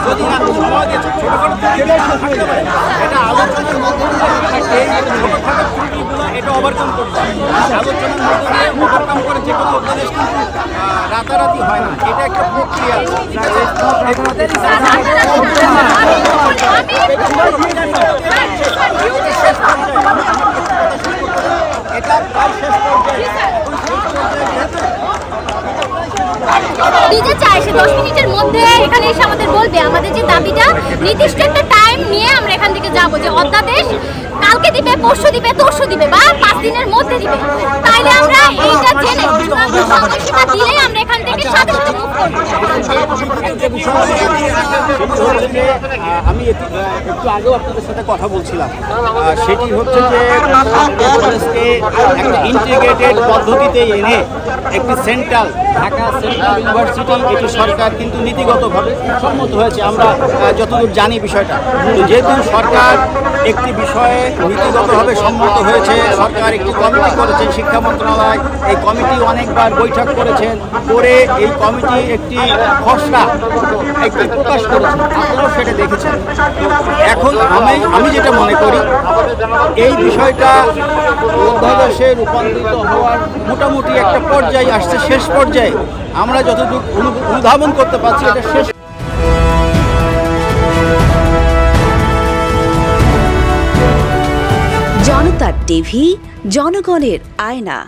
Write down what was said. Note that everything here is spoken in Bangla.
যদি না সময় দিয়েছে ছোটখাটো থাকতে পারে, এটা আলোচনার মধ্যে দিয়ে এই ছোটখাটো ত্রুটিগুলো এটা ওভারকাম করতে হবে। আলোচনার মধ্যে দিয়ে ওভারকাম করে যে কোনো উপদেশ কিন্তু রাতারাতি হয় না, এটা একটা প্রক্রিয়া। এটা প্রায় শেষ পর্যায়ে দিতে চাই, সে 10 মিনিটের মধ্যে এখানে এসে আমাদের বলবে আমাদের যে দাবিটা, নির্দিষ্ট একটা টাইম নিয়ে আমরা এখান থেকে যাবো, যে অধ্যাদেশ কালকে দিবে, পরশু দিবে, তরশু দিবে বা 5 দিনের মধ্যে দিবে। তাইলে আমরা এইটা জেনে সময়সীমা দিলেই আমরা এখান থেকে সাথে সাথে মুভ করবো। একটা বিষয় আমি একটু আগেও আপনাদের সাথে কথা বলছিলাম, সেটি হচ্ছে যে কলেজকে একটা ইন্টিগ্রেটেড পদ্ধতিতে এনে একটি সেন্ট্রাল ঢাকা সেন্ট্রাল ইউনিভার্সিটি, এটি সরকার কিন্তু নীতিগতভাবে সম্মত হয়েছে, আমরা যতদূর জানি বিষয়টা। তো যেহেতু সরকার একটি বিষয়ে নীতিগতভাবে সম্মত হয়েছে, সরকার একটি কমিটি করেছেন, শিক্ষা মন্ত্রণালয় এই কমিটি অনেকবার বৈঠক করেছেন, করে এই কমিটি একটি খসড়া একটি প্রকাশ করেছেন, আপনারাও সেটা দেখেছেন। এখন আমি যেটা মনে করি, এই বিষয়টা অধ্যাদেশে রূপান্তরিত হওয়ার মোটামুটি একটা পর্যায়ে আসছে, শেষ পর্যায়ে আমরা যতটুকু অনুধাবন করতে পারছি এটা শেষ। জনতা টিভি, জনগণের আয়না।